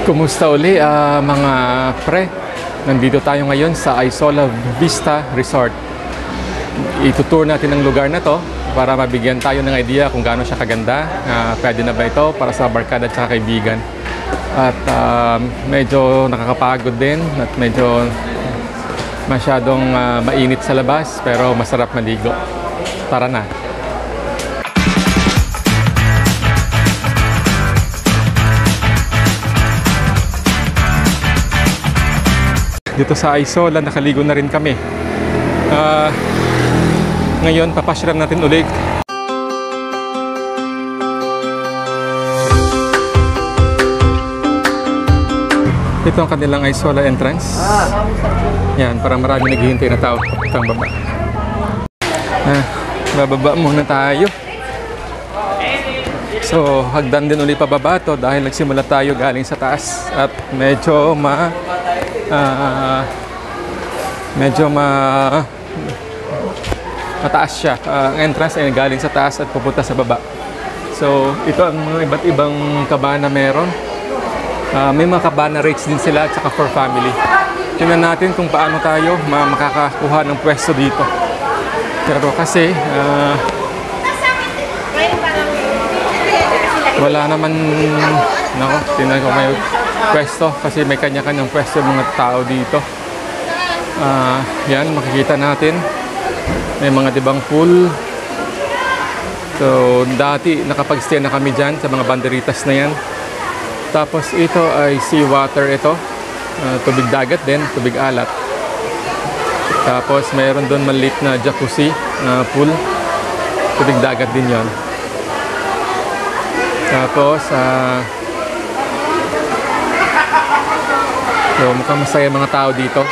Kumusta uli mga pre? Nandito tayo ngayon sa Isola Vista Resort. Itutour natin ang lugar na to para mabigyan tayo ng idea kung gaano siya kaganda. Pwede na ba ito para sa barkada at kaibigan. At medyo nakakapagod din at medyo masyadong mainit sa labas pero masarap maligo. Tara na! Dito sa Isola, nakaligo na rin kami. Ngayon, papasyalan natin ulit. Ito ang kanilang Isola entrance. Yan, parang marami naghihintay na tao. Ito ang baba. Bababa muna tayo. So, hagdan din ulit pababa to dahil nagsimula tayo galing sa taas. At medyo mataas siya. Ang entrance ay galing sa taas at pupunta sa baba. So, ito ang mga iba't ibang kabana meron. May mga kabana rates din sila at saka for family. Tingnan natin kung paano tayo makakakuha ng pwesto dito. Pero kasi wala naman, nako, tingnan ko may pwesto kasi may kanya-kanyang pwesto mga tao dito. Yan, makikita natin may mga tibang pool. So dati nakapag-stay na kami dyan sa mga banderitas na yan. Tapos ito ay seawater ito, tubig dagat din, tubig alat. Tapos mayroon doon maliit na jacuzzi pool, tubig dagat din yon. Tapos so, mukhang masaya mga tao dito.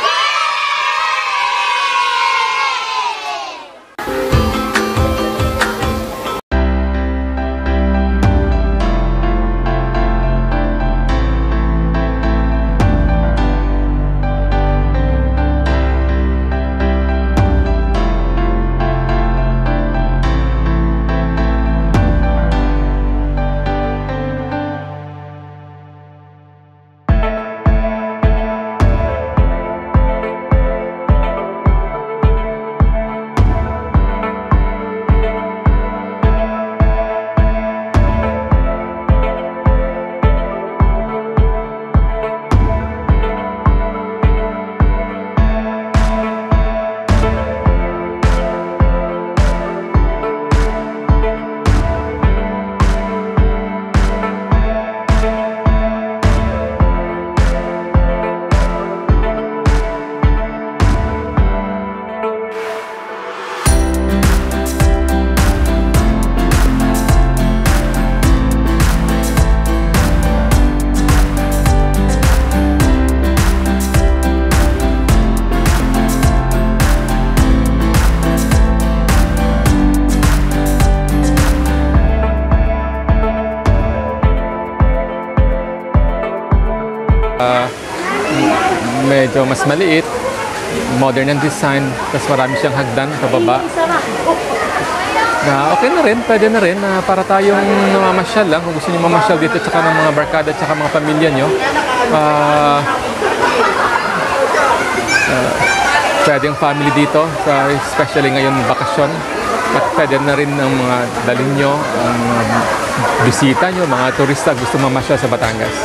Medyo mas maliit, modern ang design, tapos marami siyang hagdan pababa. Okay na rin, pwede na rin para tayong namamasyal lang. Kung gusto niyo mamasyal dito tsaka ng mga barkada tsaka mga pamilya nyo, pwede yung family dito, especially ngayon bakasyon. At pwede na rin ang mga dalhin nyo, ang bisita nyo, mga turista gusto mamasyal sa Batangas.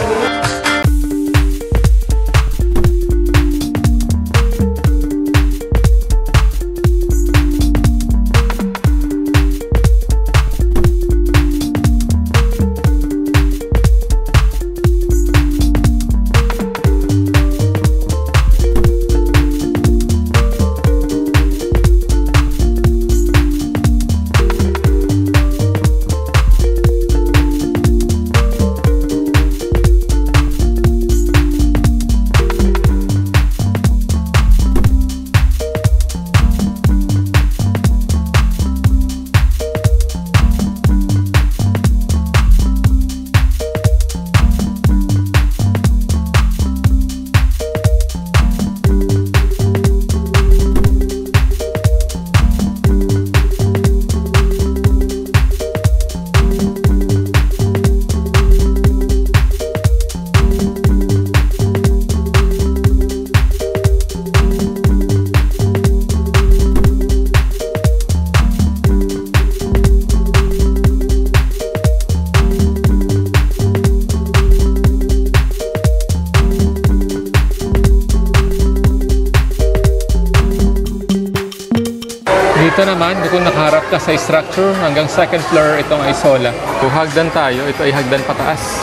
Dito naman, kung nakaharap ka sa structure, hanggang second floor itong Isola. Kung hagdan tayo, ito ay hagdan pataas.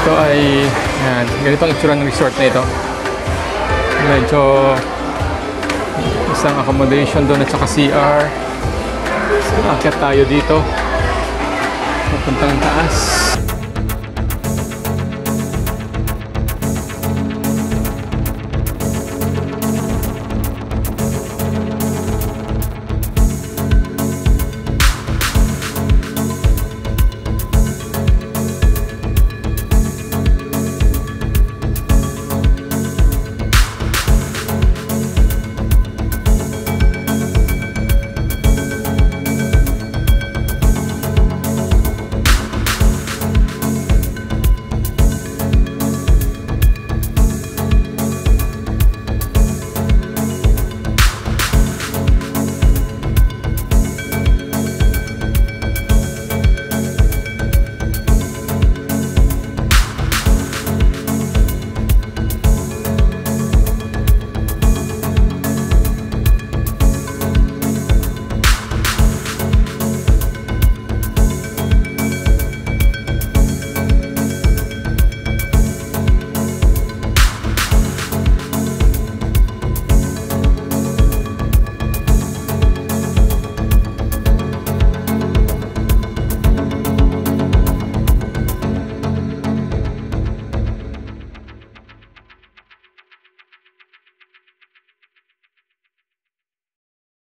Ito ay, yan, ganito ang itsura ng resort na ito. Medyo isang accommodation doon at saka CR. So, akit tayo dito. Papuntang taas.